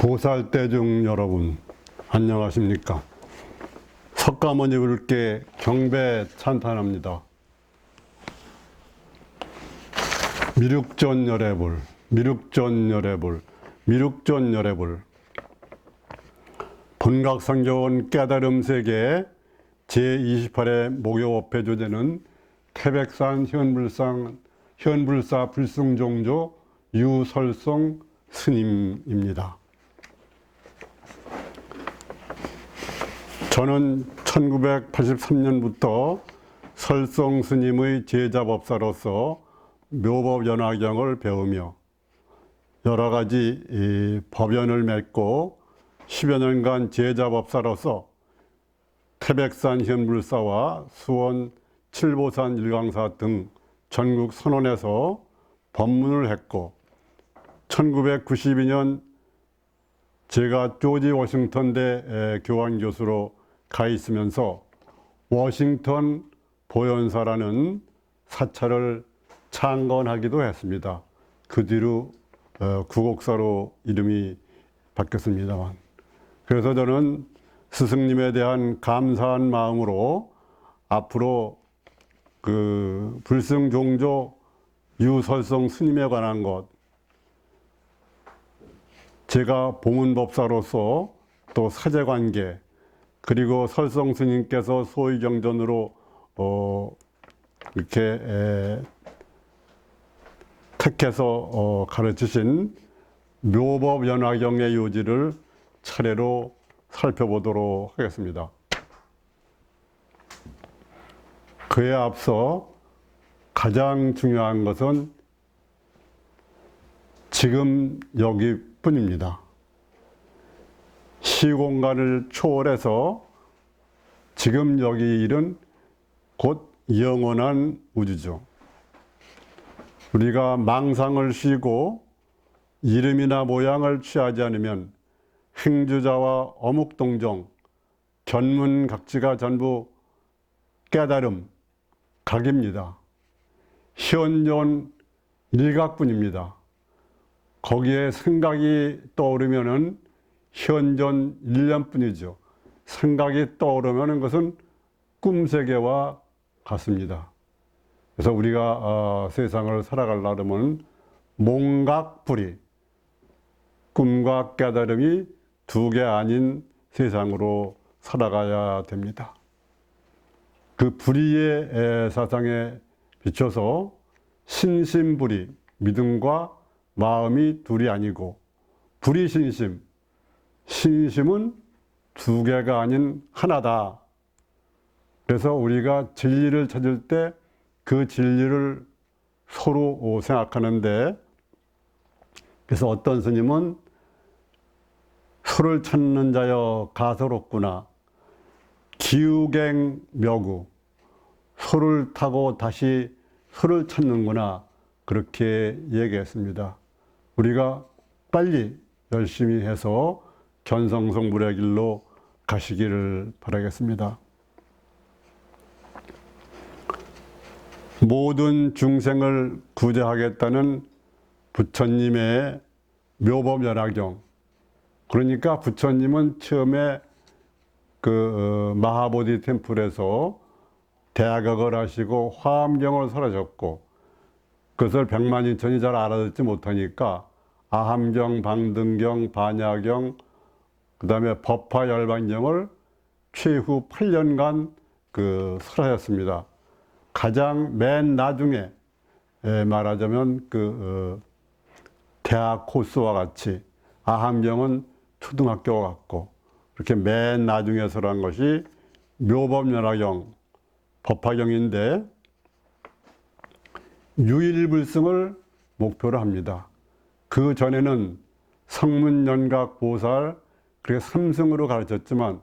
보살대중 여러분, 안녕하십니까? 석가모니 불께 경배 찬탄합니다. 미륵존열애불, 미륵존열애불, 미륵존열애불. 본각상교원 깨달음세계 제28회 목요업회 주제는 태백산 현불사 불승종조 유설송 스님입니다. 저는 1983년부터 설송 스님의 제자법사로서 묘법연화경을 배우며 여러 가지 법연을 맺고 10여 년간 제자법사로서 태백산 현불사와 수원 칠보산 일광사 등 전국 선원에서 법문을 했고 1992년 제가 조지 워싱턴대 교환교수로 가 있으면서 워싱턴 보현사라는 사찰을 창건하기도 했습니다. 그 뒤로 구곡사로 이름이 바뀌었습니다만, 그래서 저는 스승님에 대한 감사한 마음으로 앞으로 그 불승종조 유설송 스님에 관한 것, 제가 보문법사로서 또 사제관계, 그리고 설송 스님께서 소위경전으로 이렇게 택해서 가르치신 묘법연화경의 요지를 차례로 살펴보도록 하겠습니다. 그에 앞서 가장 중요한 것은 지금 여기뿐입니다. 시공간을 초월해서 지금 여기 일은 곧 영원한 우주죠. 우리가 망상을 쉬고 이름이나 모양을 취하지 않으면 행주자와 어묵동정, 견문각지가 전부 깨달음, 각입니다. 현존 일각뿐입니다. 거기에 생각이 떠오르면은 현존 일념뿐이죠. 생각이 떠오르면 그것은 꿈세계와 같습니다. 그래서 우리가 세상을 살아가려면 몽각불이, 꿈과 깨달음이 두 개 아닌 세상으로 살아가야 됩니다. 그 불의의 사상에 비춰서 신심불의, 믿음과 마음이 둘이 아니고 불의신심, 신심은 두 개가 아닌 하나다. 그래서 우리가 진리를 찾을 때 그 진리를 서로 생각하는데, 그래서 어떤 스님은 소를 찾는 자여 가소롭구나, 기우갱묘구, 소를 타고 다시 소를 찾는구나, 그렇게 얘기했습니다. 우리가 빨리 열심히 해서 견성성불의 길로 가시기를 바라겠습니다. 모든 중생을 구제하겠다는 부처님의 묘법연화경. 그러니까 부처님은 처음에 그 마하보디 템플에서 대학을 하시고 화엄경을 설하셨고, 그것을 백만인천이 잘 알아듣지 못하니까 아함경, 방등경, 반야경, 그 다음에 법화열반경을 최후 8년간 설하셨습니다. 가장 맨 나중에 말하자면 대학 코스와 같이 아함경은 초등학교와 같고, 이렇게 맨 나중에 설한 것이 묘법연화경, 법화경인데 유일불승을 목표로 합니다. 그 전에는 성문연각 보살, 그렇게 삼승으로 가르쳤지만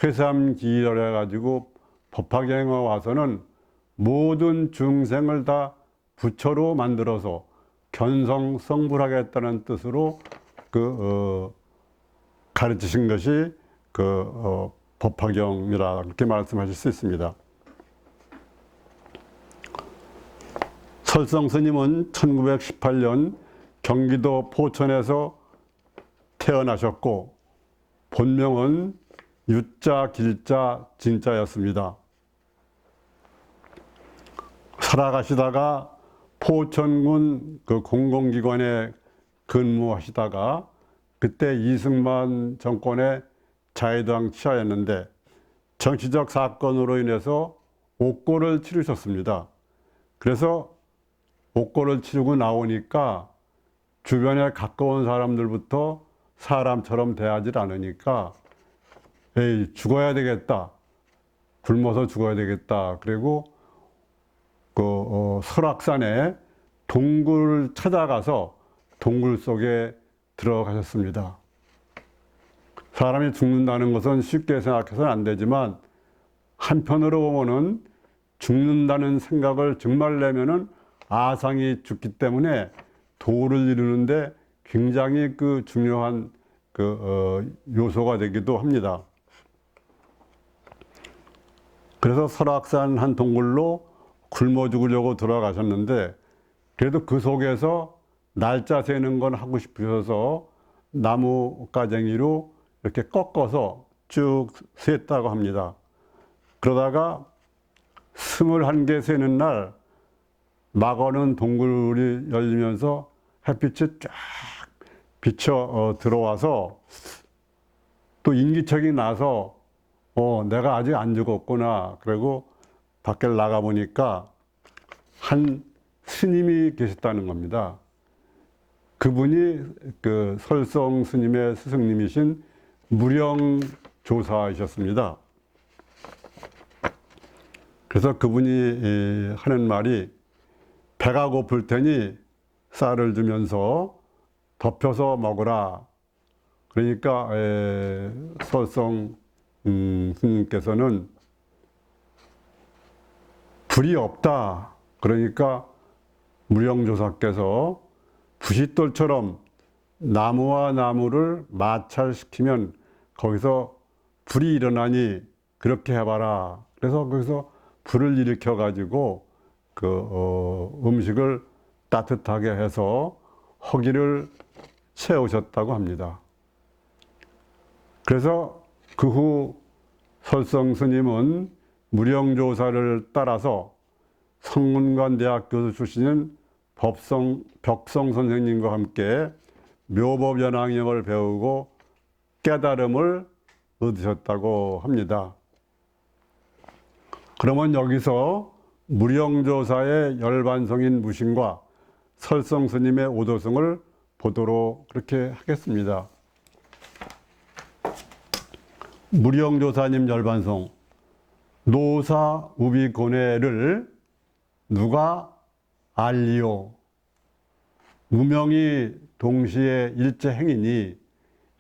회삼기를 해가지고 법화경에 와서는 모든 중생을 다 부처로 만들어서 견성성불하겠다는 뜻으로 가르치신 것이 법화경이라 그렇게 말씀하실 수 있습니다. 설성 스님은 1918년 경기도 포천에서 태어나셨고 본명은 유자, 길자, 진자였습니다. 살아가시다가 포천군 그 공공기관에 근무하시다가 그때 이승만 정권의 자유당 치하였는데 정치적 사건으로 인해서 옥고를 치르셨습니다. 그래서 옥고를 치르고 나오니까 주변에 가까운 사람들부터 사람처럼 대하지 않으니까 에이, 죽어야 되겠다. 굶어서 죽어야 되겠다. 그리고 설악산에 동굴을 찾아가서 동굴 속에 들어가셨습니다. 사람이 죽는다는 것은 쉽게 생각해서는 안 되지만 한편으로 보면은 죽는다는 생각을 정말 내면은 아상이 죽기 때문에 도를 이루는데 굉장히 그 중요한 요소가 되기도 합니다. 그래서 설악산 한 동굴로 굶어 죽으려고 들어가셨는데 그래도 그 속에서 날짜 세는 건 하고 싶으셔서 나무 가쟁이로 이렇게 꺾어서 쭉 셌다고 합니다. 그러다가 21개 세는 날 막어는 동굴이 열리면서 햇빛이 쫙 비쳐 들어와서 또 인기척이 나서 내가 아직 안 죽었구나. 그리고 밖에 나가보니까 한 스님이 계셨다는 겁니다. 그분이 그 설성 스님의 스승님이신 무령조사이셨습니다. 그래서 그분이 하는 말이 배가 고플 테니 쌀을 주면서 덮여서 먹으라. 그러니까 설성 스님께서는 불이 없다. 그러니까 무령조사께서 부싯돌처럼 나무와 나무를 마찰시키면 거기서 불이 일어나니 그렇게 해봐라. 그래서 거기서 불을 일으켜 가지고 음식을 따뜻하게 해서 허기를 채우셨다고 합니다. 그래서 그 후 설성 스님은 무령조사를 따라서 성문관 대학 교수 출신인 벽성 선생님과 함께 묘법연왕경을 배우고 깨달음을 얻으셨다고 합니다. 그러면 여기서 무령조사의 열반성인 무신과 설성 스님의 오도승을 보도록 그렇게 하겠습니다. 무령조사님 열반성. 노사 우비고뇌를 누가 알리오. 무명이 동시에 일체 행이니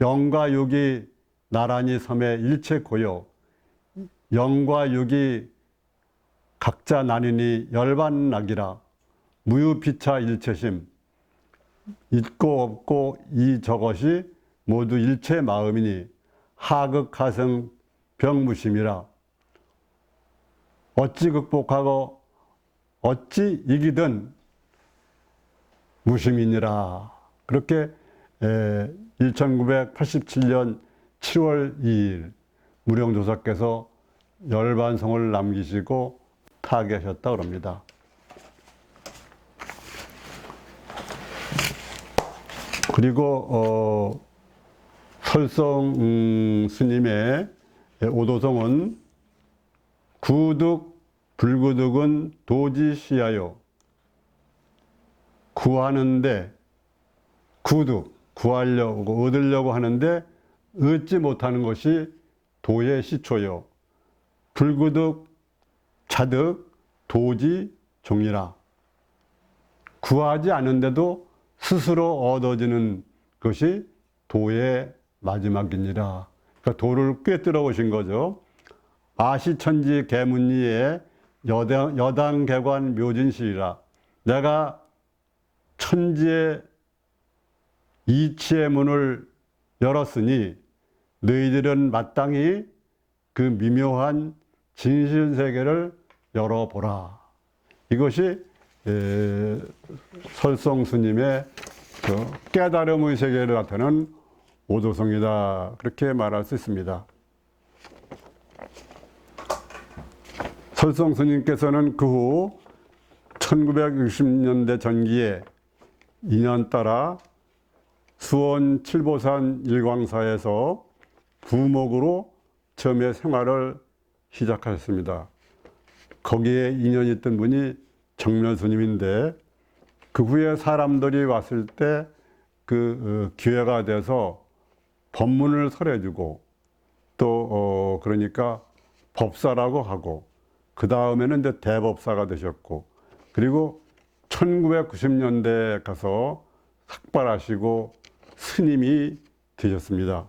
영과 육이 나란히 섬에 일체 고요. 영과 육이 각자 나뉘니 열반락이라. 무유피차 일체심. 있고 없고 이 저것이 모두 일체 마음이니 하극하성 병무심이라. 어찌 극복하고 어찌 이기든 무심이니라. 그렇게 1987년 7월 2일 무령조사께서 열반성을 남기시고 타계하셨다고 합니다. 그리고 설성 스님의 오도성은 구득 불구득은 도지시하여. 구하는데 구득 구하려고 얻으려고 하는데 얻지 못하는 것이 도의 시초요. 불구득 자득 도지 종이라. 구하지 않은데도 스스로 얻어지는 것이 도의 마지막이니라. 그러니까 도를 꿰뚫어 오신 거죠. 아시천지 개문리에 여당개관 묘진실이라. 내가 천지의 이치의 문을 열었으니 너희들은 마땅히 그 미묘한 진실세계를 열어보라. 이것이 설성 스님의 그 깨달음의 세계를 나타내는 오도성이다. 그렇게 말할 수 있습니다. 설성 스님께서는 그 후 1960년대 전기에 인연따라 수원 칠보산 일광사에서 부목으로 처음에 생활을 시작하셨습니다. 거기에 인연이 있던 분이 정면 스님인데 그 후에 사람들이 왔을 때 그 기회가 돼서 법문을 설해주고 또 그러니까 법사라고 하고 그 다음에는 이제 대법사가 되셨고 그리고 1990년대에 가서 삭발하시고 스님이 되셨습니다.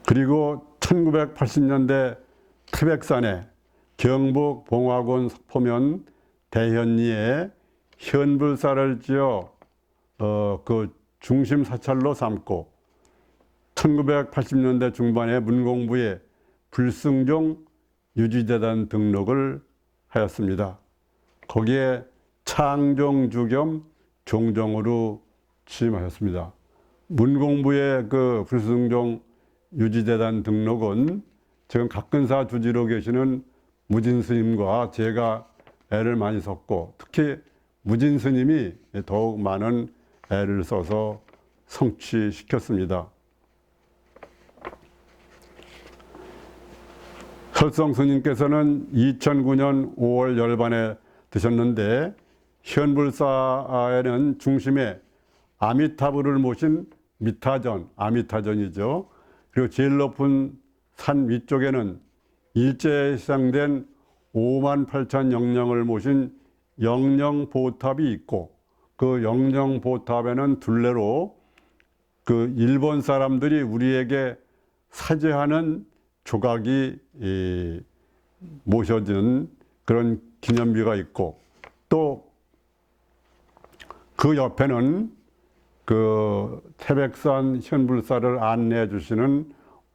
그리고 1980년대 태백산에 경북 봉화군 서포면 대현리에 현불사를 지어 그 중심 사찰로 삼고 1980년대 중반에 문공부에 불승종 유지재단 등록을 하였습니다. 거기에 창종주 겸 종정으로 취임하셨습니다. 문공부의 그 불승종 유지재단 등록은 지금 각근사 주지로 계시는 무진 스님과 제가 애를 많이 썼고 특히 무진 스님이 더욱 많은 애를 써서 성취시켰습니다. 설성 스님께서는 2009년 5월 열반에 드셨는데 현불사에는 중심에 아미타불을 모신 미타전, 아미타전이죠. 그리고 제일 높은 산 위쪽에는 일제에 시상된 58,000 영령을 모신 영령보탑이 있고 그 영령보탑에는 둘레로 그 일본 사람들이 우리에게 사죄하는 조각이 모셔진 그런 기념비가 있고 또 그 옆에는 그 태백산 현불사를 안내해 주시는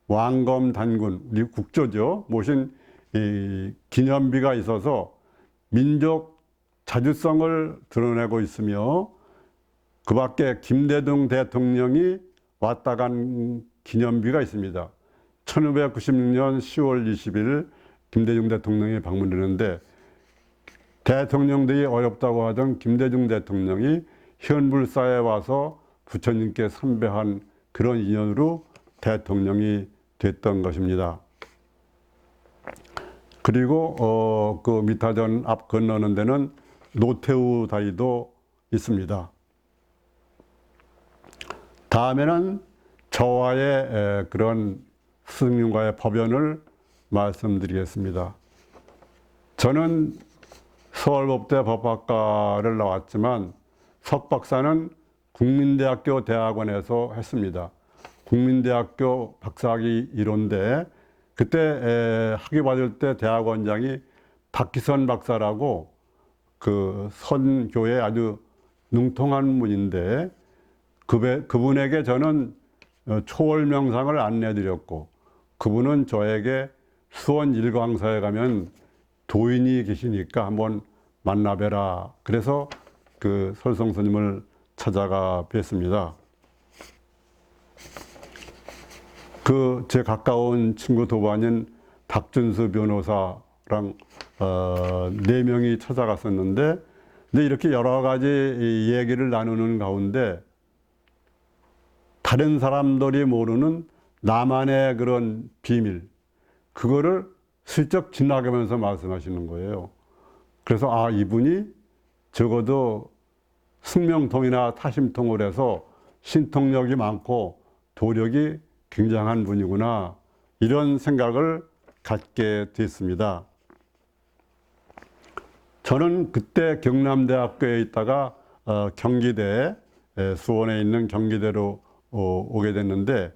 왕검 단군, 우리 국조죠, 모신 이 기념비가 있어서 민족 자주성을 드러내고 있으며 그 밖에 김대중 대통령이 왔다 간 기념비가 있습니다. 1996년 10월 20일 김대중 대통령이 방문했는데 대통령들이 어렵다고 하던 김대중 대통령이 현불사에 와서 부처님께 삼배한 그런 인연으로 대통령이 됐던 것입니다. 그리고 그 미타전 앞 건너는 데는 노태우 다리도 있습니다. 다음에는 저와의 그런 스님과의 법연을 말씀드리겠습니다. 저는 서울법대 법학과를 나왔지만 석박사는 국민대학교 대학원에서 했습니다. 국민대학교 박사학위 1호인데 그때 학위 받을 때 대학원장이 박기선 박사라고 그 선교에 아주 능통한 분인데 그분에게 저는 초월명상을 안내드렸고 그분은 저에게 수원 일광사에 가면 도인이 계시니까 한번 만나뵈라. 그래서 그 설성 스님을 찾아가 뵀습니다. 그 제 가까운 친구 도반인 박준수 변호사랑 4명이 찾아갔었는데 근데 이렇게 여러 가지 얘기를 나누는 가운데 다른 사람들이 모르는 나만의 그런 비밀 그거를 슬쩍 지나가면서 말씀하시는 거예요. 그래서 아 이분이 적어도 승명통이나 타심통을 해서 신통력이 많고 도력이 굉장한 분이구나 이런 생각을 갖게 됐습니다. 저는 그때 경남대학교에 있다가 경기대 수원에 있는 경기대로 오게 됐는데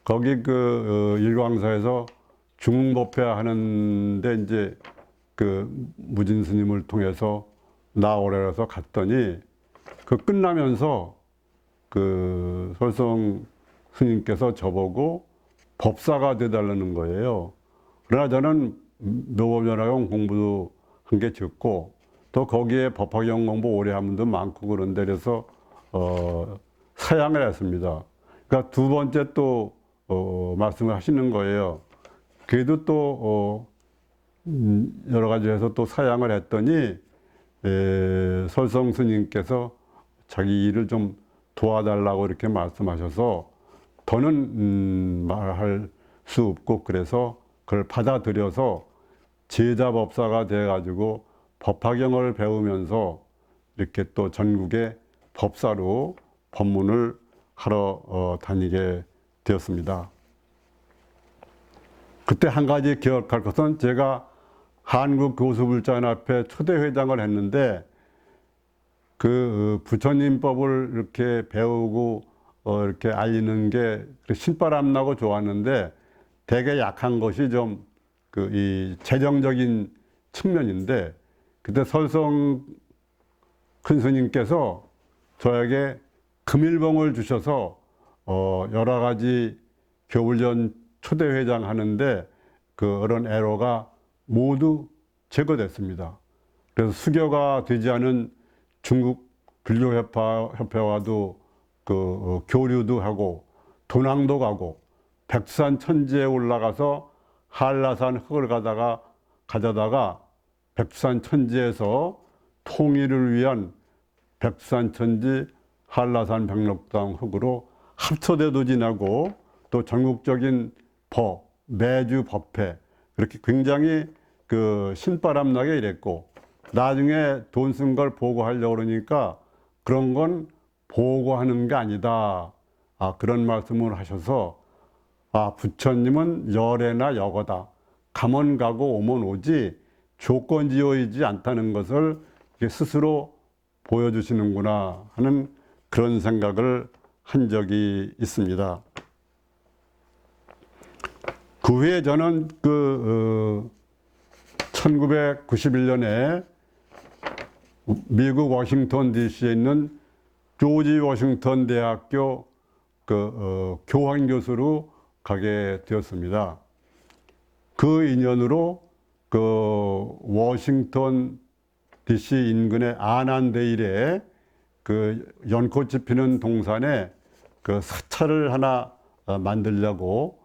거기 그 일광사에서 중흥법회 하는데 이제 그 무진 스님을 통해서 나오래서 갔더니 그 끝나면서 그 설성 스님께서 저보고 법사가 돼달라는 거예요. 그러나 저는 묘법연화경 공부도 한 게 적고 또 거기에 법화경 공부 오래 한 분도 많고 그런데 그래서 사양을 했습니다. 그러니까 두 번째 또 말씀을 하시는 거예요. 그래도 또 여러 가지에서 또 사양을 했더니 설성 스님께서 자기 일을 좀 도와달라고 이렇게 말씀하셔서 더는 말할 수 없고, 그래서 그걸 받아들여서 제자법사가 돼가지고 법화경을 배우면서 이렇게 또 전국의 법사로 법문을 하러 다니게 되었습니다. 그때 한 가지 기억할 것은, 제가 한국교수불자연합회 초대회장을 했는데 그 부처님법을 이렇게 배우고 이렇게 알리는 게 신바람 나고 좋았는데, 되게 약한 것이 좀 이 재정적인 측면인데, 그때 설성 큰 스님께서 저에게 금일봉을 주셔서 여러 가지 교불전 초대회장 하는데 그런 애로가 모두 제거됐습니다. 그래서 수교가 되지 않은 중국 불교협회와도 교류도 하고 도낭도 가고 백두산 천지에 올라가서 한라산 흙을 가져다가 백두산 천지에서 통일을 위한 백두산 천지 한라산 백록당 흙으로 합초대도 지나고, 또 전국적인 매주 법회, 그렇게 굉장히 신바람 나게 일했고, 나중에 돈 쓴 걸 보고하려고 그러니까 그런 건 보고하는 게 아니다. 그런 말씀을 하셔서, 부처님은 열애나 여거다. 가면 가고 오면 오지 조건지어이지 않다는 것을 스스로 보여주시는구나 하는 그런 생각을 한 적이 있습니다. 그 후에 저는 1991년에 미국 워싱턴 DC에 있는 조지 워싱턴 대학교 교환 교수로 가게 되었습니다. 그 인연으로 워싱턴 DC 인근의 아난데일에 연꽃이 피는 동산에 사찰을 하나 만들려고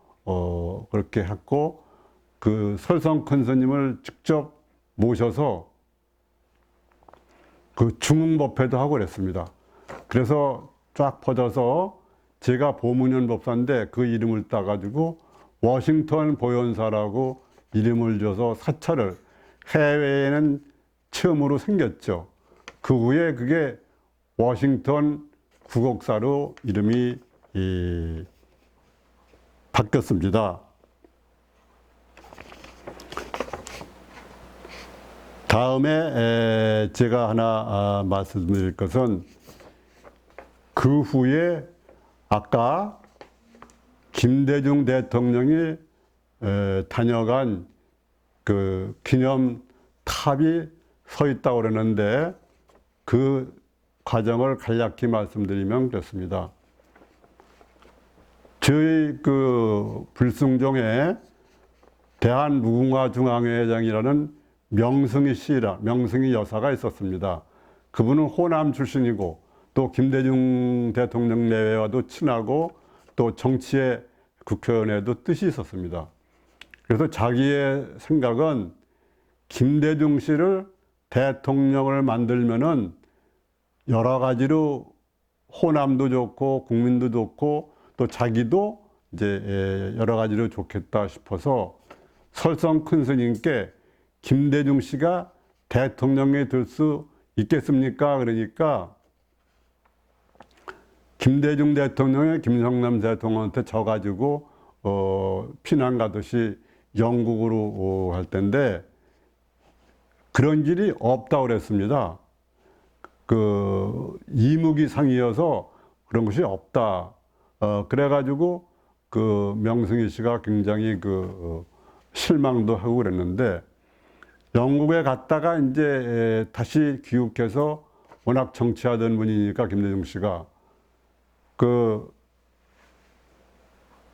그렇게 했고, 설성 큰 스님을 직접 모셔서 중흥법회도 하고 그랬습니다. 그래서 쫙 퍼져서 제가 보문현 법사인데 그 이름을 따가지고 워싱턴 보현사라고 이름을 줘서 사찰을, 해외에는 처음으로 생겼죠. 그 후에 그게 워싱턴 구곡사로 이름이 바뀌었습니다. 다음에 제가 하나 말씀드릴 것은, 그 후에 아까 김대중 대통령이 다녀간 기념탑이 서 있다고 그러는데, 그 과정을 간략히 말씀드리면 그렇습니다. 저희 불승종에 대한무궁화중앙회장이라는 명승희 여사가 있었습니다. 그분은 호남 출신이고 또 김대중 대통령 내외와도 친하고 또 정치에 국회의원에도 뜻이 있었습니다. 그래서 자기의 생각은 김대중 씨를 대통령을 만들면은 여러 가지로 호남도 좋고 국민도 좋고 또 자기도 이제 여러 가지로 좋겠다 싶어서 설성 큰 스님께 김대중 씨가 대통령에 들 수 있겠습니까? 그러니까 김대중 대통령이 김성남 대통령한테 져가지고 피난 가듯이 영국으로 할 텐데 그런 길이 없다고 그랬습니다. 이무기상이어서 그런 것이 없다. 그래가지고 명승희 씨가 굉장히 실망도 하고 그랬는데, 영국에 갔다가 이제 다시 귀국해서 워낙 정치하던 분이니까 김대중 씨가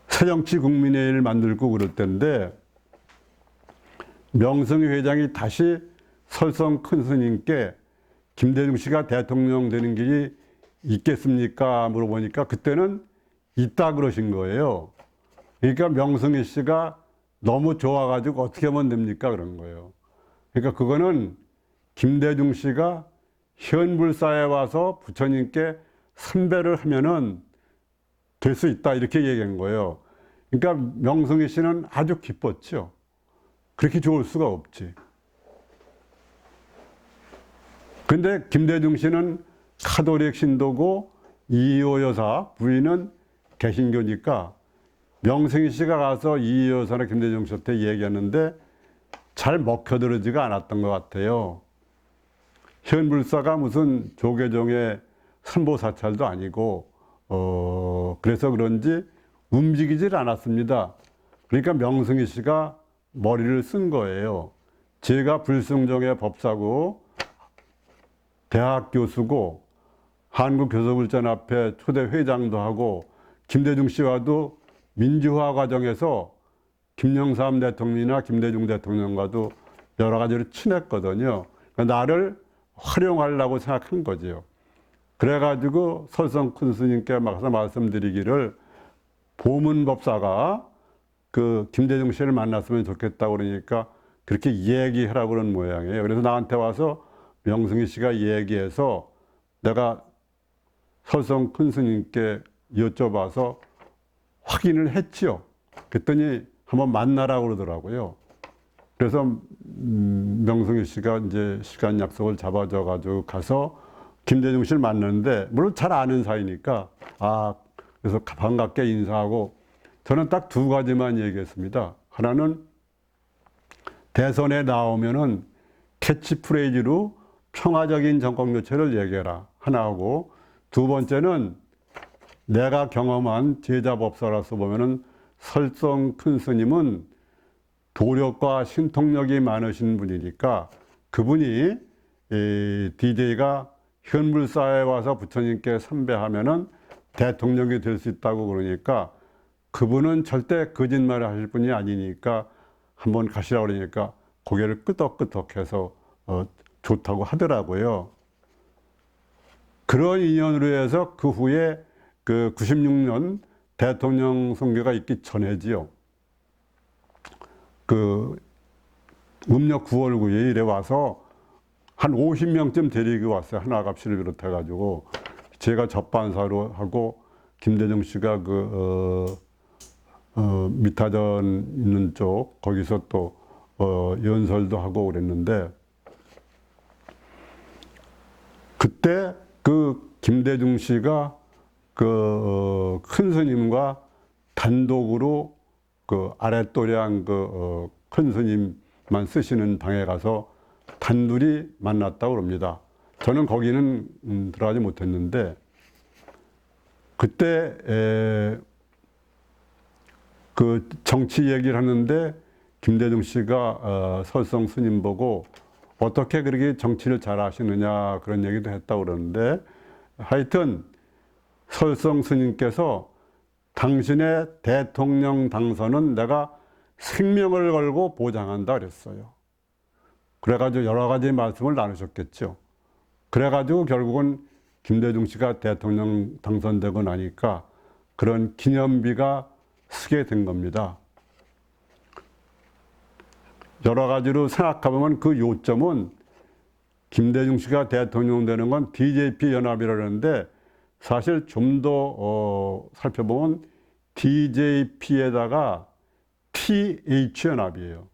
새정치 국민회의를 만들고 그럴 때인데, 명승희 회장이 다시 설성 큰 스님께 김대중 씨가 대통령 되는 길이 있겠습니까? 물어보니까 그때는 있다 그러신 거예요. 그러니까 명승희 씨가 너무 좋아가지고 어떻게 하면 됩니까? 그런 거예요. 그러니까 그거는 김대중 씨가 현불사에 와서 부처님께 선배를 하면은 될 수 있다 이렇게 얘기한 거예요. 그러니까 명승희 씨는 아주 기뻤죠. 그렇게 좋을 수가 없지. 근데 김대중 씨는 카톨릭 신도고 이효 여사 부인은 개신교니까 명승희 씨가 가서 이효 여사나 김대중 씨한테 얘기했는데 잘 먹혀들지가 않았던 것 같아요. 현불사가 무슨 조계종의 선보사찰도 아니고 그래서 그런지 움직이질 않았습니다. 그러니까 명승희 씨가 머리를 쓴 거예요. 제가 불승종의 법사고 대학 교수고 한국교섭을전합회 초대 회장도 하고 김대중 씨와도 민주화 과정에서 김영삼 대통령이나 김대중 대통령과도 여러 가지로 친했거든요. 그러니까 나를 활용하려고 생각한 거죠. 그래가지고 설성 큰 스님께 막서 말씀드리기를 보문법사가 그 김대중 씨를 만났으면 좋겠다고 그러니까 그렇게 얘기하라고 그런 모양이에요. 그래서 나한테 와서 명승희 씨가 얘기해서 내가 설성 큰 스님께 여쭤봐서 확인을 했지요. 그랬더니 한번 만나라고 그러더라고요. 그래서 명승희 씨가 이제 시간 약속을 잡아줘 가지고 가서 김대중 씨를 만났는데 물론 잘 아는 사이니까 그래서 반갑게 인사하고 저는 딱 두 가지만 얘기했습니다. 하나는 대선에 나오면은 캐치프레이즈로 평화적인 정권 교체를 얘기해라 하나하고 두 번째는 내가 경험한 제자법사로서 보면은 설성 큰 스님은 도력과 신통력이 많으신 분이니까 그분이 DJ가 현불사에 와서 부처님께 선배하면은 대통령이 될 수 있다고 그러니까 그분은 절대 거짓말을 하실 분이 아니니까 한번 가시라고 그러니까 고개를 끄덕끄덕해서 좋다고 하더라고요. 그런 인연으로 해서 그 후에 그 96년 대통령 선거가 있기 전에지요. 그 음력 9월 9일에 와서 한 50명쯤 데리고 왔어요. 하나갑시를 비롯해가지고 제가 접반사로 하고 김대중 씨가 미타전 있는 쪽 거기서 또 연설도 하고 그랬는데 그때 그 김대중 씨가 그 큰 스님과 단독으로 그 아랫도량 큰 스님만 쓰시는 방에 가서 단둘이 만났다고 그럽니다. 저는 거기는 들어가지 못했는데 그때 그 정치 얘기를 하는데 김대중 씨가 설성 스님 보고 어떻게 그렇게 정치를 잘 하시느냐 그런 얘기도 했다고 그러는데 하여튼 설성 스님께서 당신의 대통령 당선은 내가 생명을 걸고 보장한다 그랬어요. 그래가지고 여러 가지 말씀을 나누셨겠죠. 그래가지고 결국은 김대중 씨가 대통령 당선되고 나니까 그런 기념비가 쓰게 된 겁니다. 여러 가지로 생각해보면 그 요점은 김대중 씨가 대통령 되는 건 DJP 연합이라는데 사실 좀 더 살펴보면 DJP에다가 TH 연합이에요.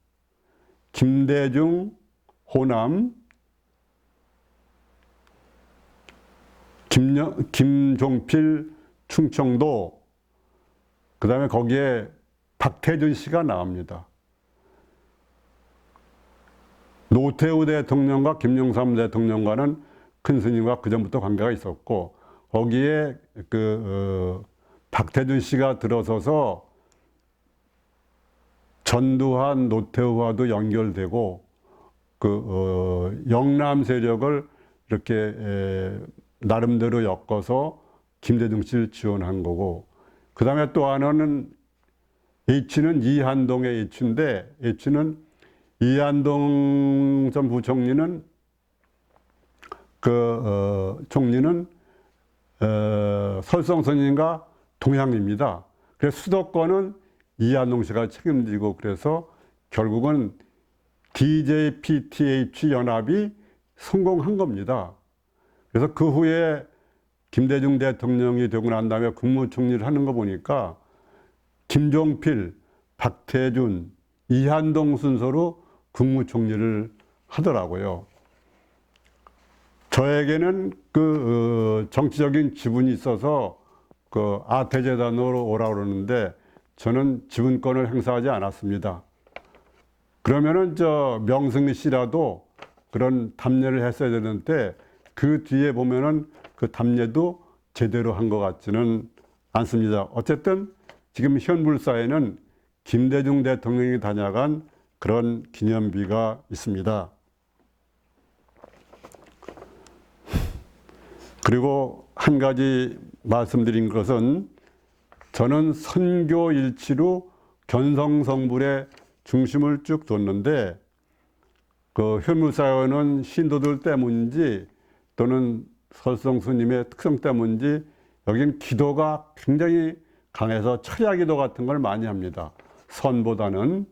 김대중, 호남, 김종필, 충청도, 그 다음에 거기에 박태준 씨가 나옵니다. 노태우 대통령과 김영삼 대통령과는 큰 스님과 그전부터 관계가 있었고, 거기에 박태준 씨가 들어서서 전두환, 노태우와도 연결되고, 영남 세력을 이렇게 나름대로 엮어서 김대중 씨를 지원한 거고, 그 다음에 또 하나는 H는 이한동의 H인데, H는 이한동 전 부총리는 총리는 설성스님과 동양입니다. 그래서 수도권은 이한동 씨가 책임지고 그래서 결국은 DJPTH 연합이 성공한 겁니다. 그래서 그 후에 김대중 대통령이 되고 난 다음에 국무총리를 하는 거 보니까 김종필, 박태준, 이한동 순서로 국무총리를 하더라고요. 저에게는 정치적인 지분이 있어서 아태재단으로 오라고 그러는데 저는 지분권을 행사하지 않았습니다. 그러면은 명승리 씨라도 그런 답례를 했어야 되는데 그 뒤에 보면은 그 답례도 제대로 한 것 같지는 않습니다. 어쨌든 지금 현물사에는 김대중 대통령이 다녀간 그런 기념비가 있습니다. 그리고 한 가지 말씀드린 것은 저는 선교일치로 견성성불의 중심을 쭉 뒀는데 그 현물사회는 신도들 때문인지 또는 설성스님의 특성 때문인지 여긴 기도가 굉장히 강해서 철야 기도 같은 걸 많이 합니다. 선보다는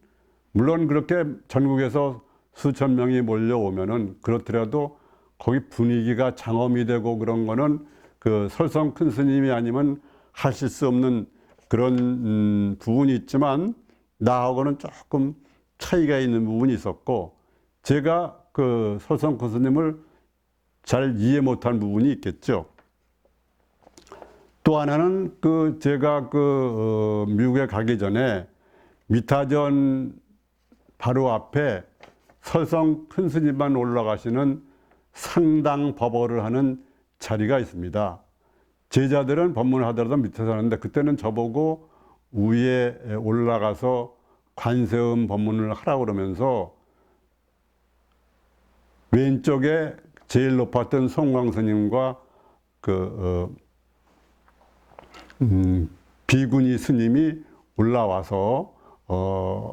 물론 그렇게 전국에서 수천 명이 몰려오면은 그렇더라도 거기 분위기가 장엄이 되고 그런 거는 그 설성 큰 스님이 아니면 하실 수 없는 그런 부분이 있지만 나하고는 조금 차이가 있는 부분이 있었고 제가 그 설성 큰 스님을 잘 이해 못한 부분이 있겠죠. 또 하나는 제가 미국에 가기 전에 미타전 바로 앞에 설성 큰 스님만 올라가시는 상당 법어를 하는 자리가 있습니다. 제자들은 법문을 하더라도 밑에서 하는데 그때는 저보고 위에 올라가서 관세음 법문을 하라고 그러면서 왼쪽에 제일 높았던 송광스님과 비구니 스님이 올라와서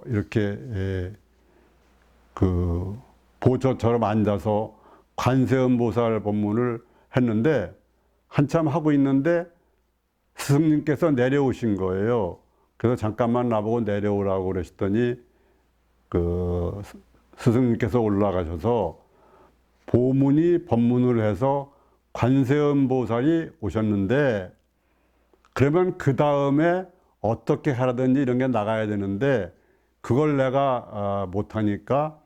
이렇게 보초처럼 앉아서 관세음 보살 법문을 했는데 한참 하고 있는데 스승님께서 내려오신 거예요. 그래서 잠깐만 나보고 내려오라고 그러시더니 스승님께서 올라가셔서 보문이 법문을 해서 관세음 보살이 오셨는데 그러면 그 다음에 어떻게 하라든지 이런 게 나가야 되는데 그걸 내가 못하니까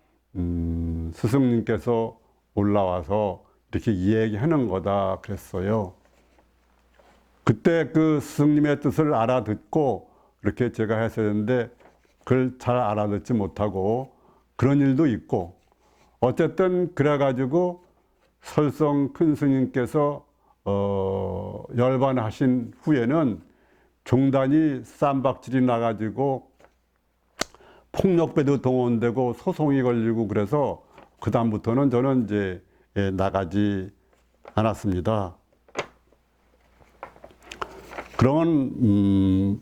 스승님께서 올라와서 이렇게 이야기하는 거다 그랬어요. 그때 그 스승님의 뜻을 알아듣고 그렇게 제가 했어야 되는데 그걸 잘 알아듣지 못하고 그런 일도 있고 어쨌든 그래가지고 설성 큰 스님께서 열반하신 후에는 종단이 쌈박질이 나가지고 폭력배도 동원되고 소송이 걸리고 그래서 그 다음부터는 저는 이제 나가지 않았습니다. 그러면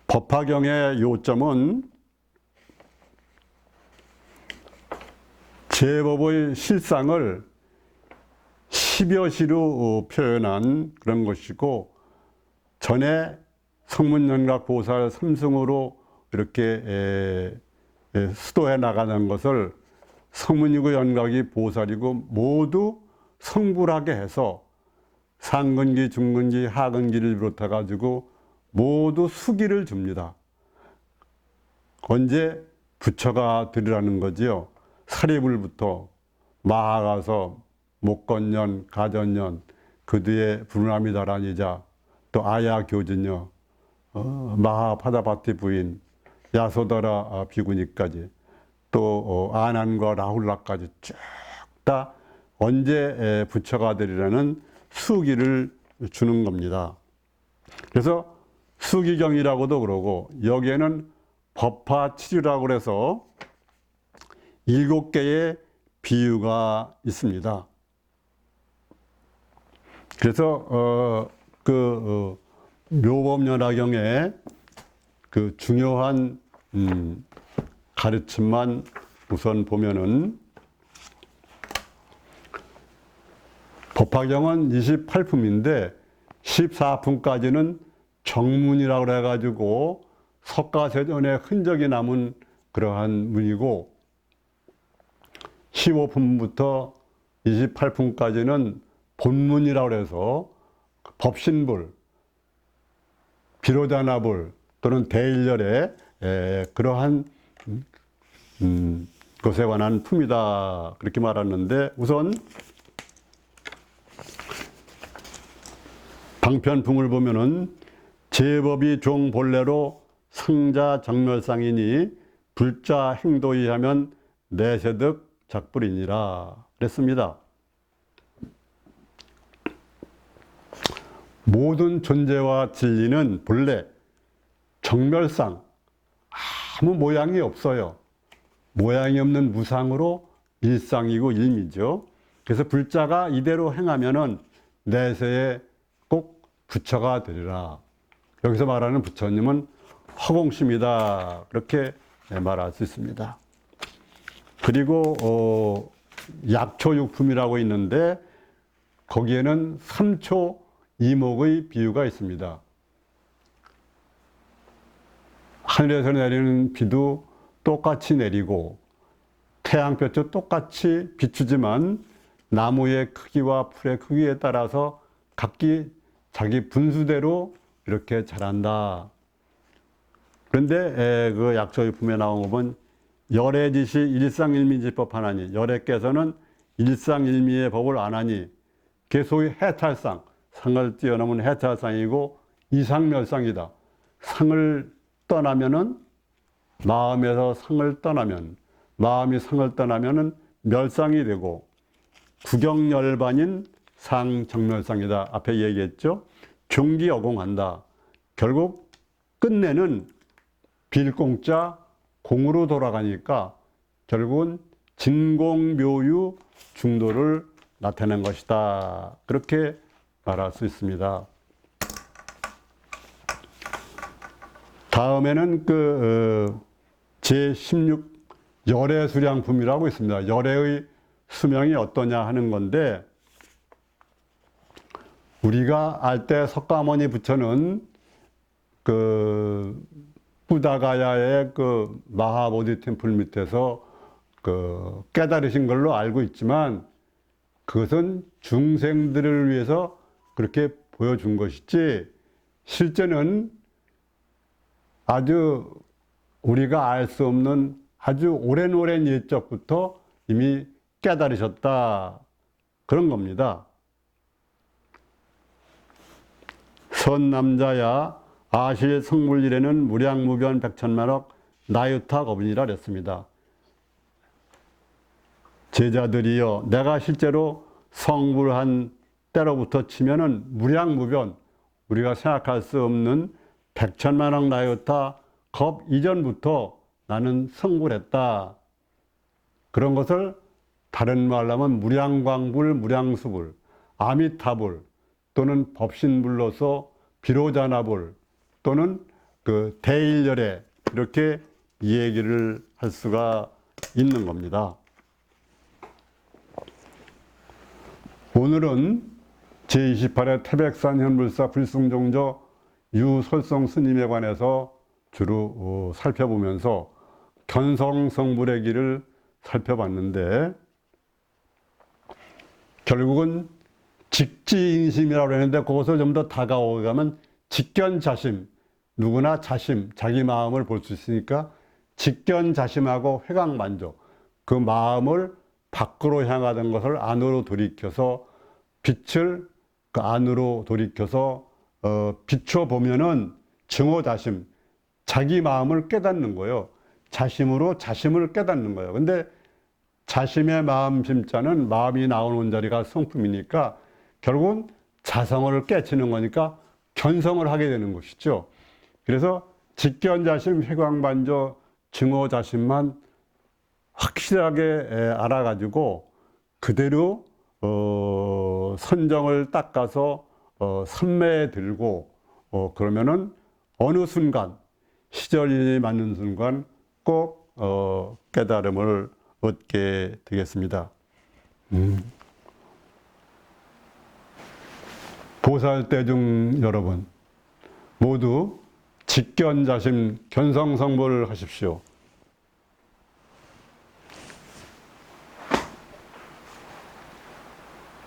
법화경의 요점은 제법의 실상을 10여 시로 표현한 그런 것이고 전에 성문연각 보살 삼승으로 이렇게 수도해 나가는 것을 성문이고 연각이 보살이고 모두 성불하게 해서 상근기, 중근기, 하근기를 비롯해 가지고 모두 수기를 줍니다. 언제 부처가 되리라는 거지요. 사리불부터 마하가서 목건년, 가전년, 그 뒤에 불남이다란이자 또 아야교진여, 마하파다바티 부인, 야소다라 비구니까지 또 아난과 라훌라까지 쭉 다 언제 부처가 되리라는 수기를 주는 겁니다. 그래서 수기경이라고도 그러고 여기에는 법화치류라고 그래서 7개의 비유가 있습니다. 그래서 묘법연화경의 그 중요한 가르침만 우선 보면은 법화경은 28품인데 14품까지는 정문이라고 해가지고 석가세존의 흔적이 남은 그러한 문이고 15품부터 28품까지는 본문이라고 해서 법신불, 비로자나불 또는 대일열의 그러한 것에 관한 품이다 그렇게 말하는데 우선 방편풍을 보면은 제법이 종 본래로 상자 정멸상이니 불자 행도이 하면 내세득 작불이니라 그랬습니다. 모든 존재와 진리는 본래 정멸상, 아무 모양이 없어요. 모양이 없는 무상으로 일상이고 일미죠. 그래서 불자가 이대로 행하면은 내세에 꼭 부처가 되리라. 여기서 말하는 부처님은 허공심이다. 그렇게 말할 수 있습니다. 그리고 약초육품이라고 있는데 거기에는 3초 이목의 비유가 있습니다. 하늘에서 내리는 비도 똑같이 내리고 태양볕도 똑같이 비추지만 나무의 크기와 풀의 크기에 따라서 각기 자기 분수대로 이렇게 자란다. 그런데 그 약초육품에 나온 거 보면 열애지시 일상일미지법 하나니 열애께서는 일상일미의 법을 안 하니 그게 소위 해탈상, 상을 뛰어넘은 해탈상이고 이상멸상이다. 상을 떠나면은 마음에서 상을 떠나면 마음이 상을 떠나면은 멸상이 되고 구경열반인 상정멸상이다. 앞에 얘기했죠. 종기어공한다. 결국 끝내는 빌공자 공으로 돌아가니까 결국은 진공묘유 중도를 나타낸 것이다. 그렇게 말할 수 있습니다. 다음에는 제16 열애수량품이라고 있습니다. 열애의 수명이 어떠냐 하는 건데 우리가 알 때 석가모니 부처는 부다가야의 마하보디 템플 밑에서 깨달으신 걸로 알고 있지만 그것은 중생들을 위해서 그렇게 보여준 것이지 실제는 아주 우리가 알 수 없는 아주 오랜 옛적부터 이미 깨달으셨다 그런 겁니다. 선남자야 아실 성불일에는 무량무변 백천만억 나유타 거분이라 그랬습니다. 제자들이여 내가 실제로 성불한 때로부터 치면은 무량무변 우리가 생각할 수 없는 백천만억 나유타 겁 이전부터 나는 성불했다. 그런 것을 다른 말로 하면 무량광불, 무량수불, 아미타불 또는 법신불로서 비로자나불 또는 대일열애 이렇게 얘기를 할 수가 있는 겁니다. 오늘은 제28회 태백산 현불사 불승종조 유솔성 스님에 관해서 주로 살펴보면서 견성성불의 길을 살펴봤는데 결국은 직지인심이라고 했는데 그것을 좀 더 다가오가면 직견자심, 누구나 자심, 자기 마음을 볼 수 있으니까 직견자심하고 회각만족, 그 마음을 밖으로 향하던 것을 안으로 돌이켜서 빛을 그 안으로 돌이켜서 비춰보면은 증오자심, 자기 마음을 깨닫는 거예요. 자심으로 자심을 깨닫는 거예요. 근데 자심의 마음심자는 마음이 나오는 자리가 성품이니까 결국은 자성을 깨치는 거니까 견성을 하게 되는 것이죠. 그래서 직견자심, 회광반조, 증오자심만 확실하게 알아가지고 그대로 선정을 닦아서 선매에 들고 그러면은 어느 순간 시절이 맞는 순간 꼭 깨달음을 얻게 되겠습니다. 보살대중 여러분 모두 직견자심 견성성불을 하십시오.